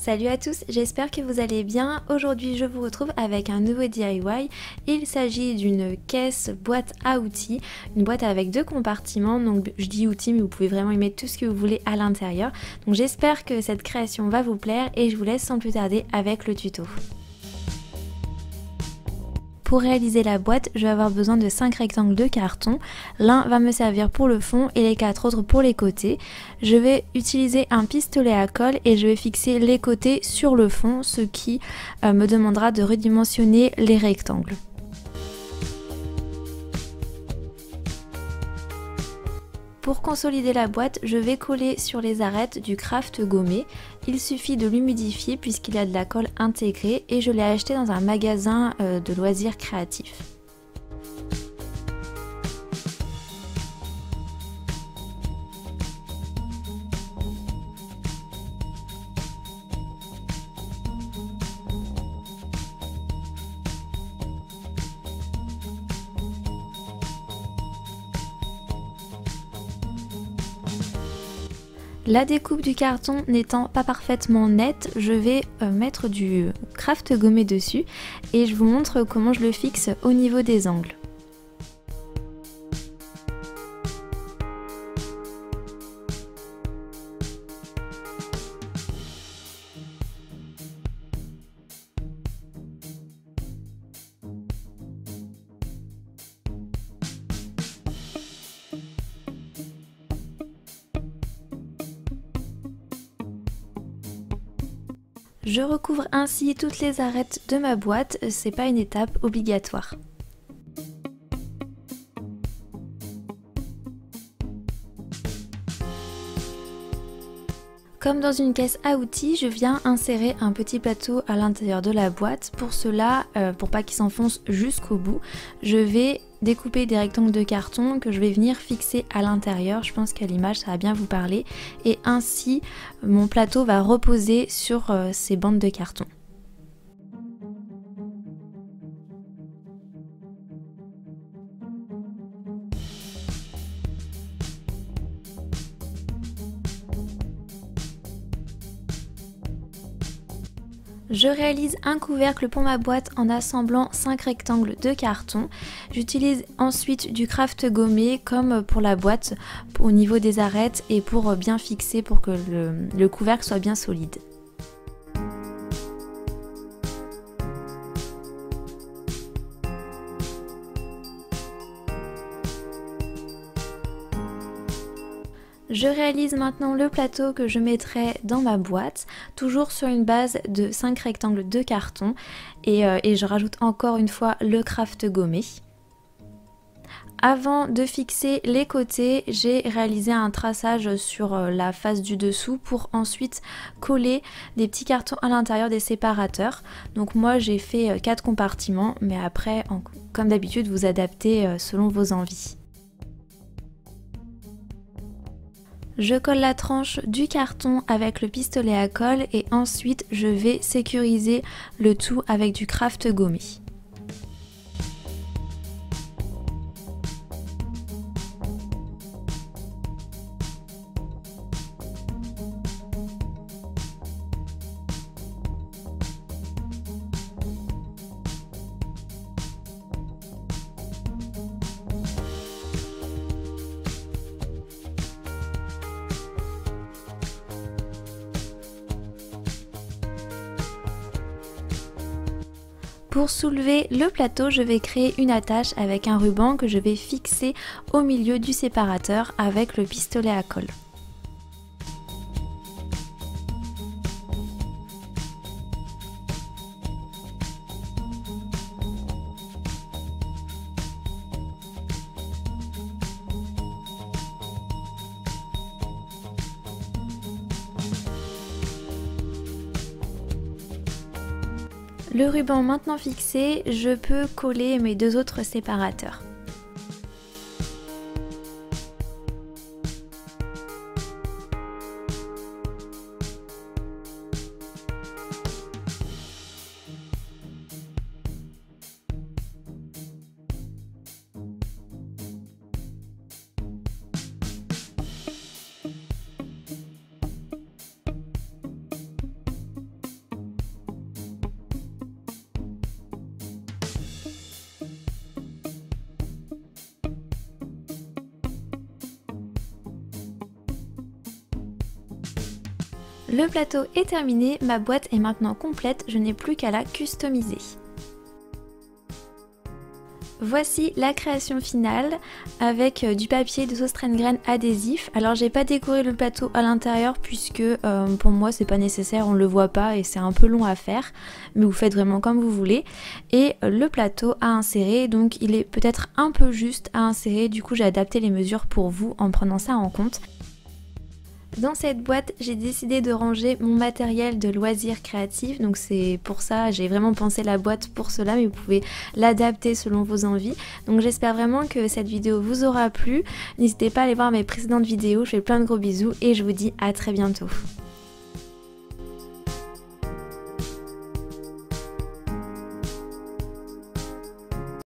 Salut à tous, j'espère que vous allez bien. Aujourd'hui je vous retrouve avec un nouveau DIY. Il s'agit d'une caisse boîte à outils, une boîte avec 2 compartiments, donc je dis outils mais vous pouvez vraiment y mettre tout ce que vous voulez à l'intérieur. Donc j'espère que cette création va vous plaire et je vous laisse sans plus tarder avec le tuto. Pour réaliser la boîte, je vais avoir besoin de 5 rectangles de carton. L'un va me servir pour le fond et les 4 autres pour les côtés. Je vais utiliser un pistolet à colle et je vais fixer les côtés sur le fond, ce qui me demandera de redimensionner les rectangles. Pour consolider la boîte, je vais coller sur les arêtes du craft gommé. Il suffit de l'humidifier puisqu'il y a de la colle intégrée et je l'ai acheté dans un magasin de loisirs créatifs. La découpe du carton n'étant pas parfaitement nette, je vais mettre du craft gommé dessus et je vous montre comment je le fixe au niveau des angles. Je recouvre ainsi toutes les arêtes de ma boîte, c'est pas une étape obligatoire. Comme dans une caisse à outils, je viens insérer un petit plateau à l'intérieur de la boîte. Pour cela, pour pas qu'il s'enfonce jusqu'au bout, je vais découper des rectangles de carton que je vais venir fixer à l'intérieur. Je pense qu'à l'image ça va bien vous parler. Et ainsi, mon plateau va reposer sur ces bandes de carton. Je réalise un couvercle pour ma boîte en assemblant 5 rectangles de carton. J'utilise ensuite du craft gommé comme pour la boîte au niveau des arêtes et pour bien fixer pour que le couvercle soit bien solide. Je réalise maintenant le plateau que je mettrai dans ma boîte, toujours sur une base de 5 rectangles de carton et je rajoute encore une fois le craft gommé. Avant de fixer les côtés, j'ai réalisé un traçage sur la face du dessous pour ensuite coller des petits cartons à l'intérieur des séparateurs. Donc moi j'ai fait 4 compartiments, mais après, comme d'habitude, vous adaptez selon vos envies. Je colle la tranche du carton avec le pistolet à colle et ensuite je vais sécuriser le tout avec du craft gommé. Pour soulever le plateau, je vais créer une attache avec un ruban que je vais fixer au milieu du séparateur avec le pistolet à colle. Le ruban maintenant fixé, je peux coller mes 2 autres séparateurs. Le plateau est terminé, ma boîte est maintenant complète, je n'ai plus qu'à la customiser. Voici la création finale avec du papier de sauce graine adhésif. Alors j'ai pas décoré le plateau à l'intérieur puisque pour moi c'est pas nécessaire, on le voit pas et c'est un peu long à faire, mais vous faites vraiment comme vous voulez. Et le plateau à insérer, donc il est peut-être un peu juste à insérer, du coup j'ai adapté les mesures pour vous en prenant ça en compte. Dans cette boîte, j'ai décidé de ranger mon matériel de loisirs créatifs, donc c'est pour ça, j'ai vraiment pensé la boîte pour cela, mais vous pouvez l'adapter selon vos envies. Donc j'espère vraiment que cette vidéo vous aura plu. N'hésitez pas à aller voir mes précédentes vidéos, je fais plein de gros bisous et je vous dis à très bientôt.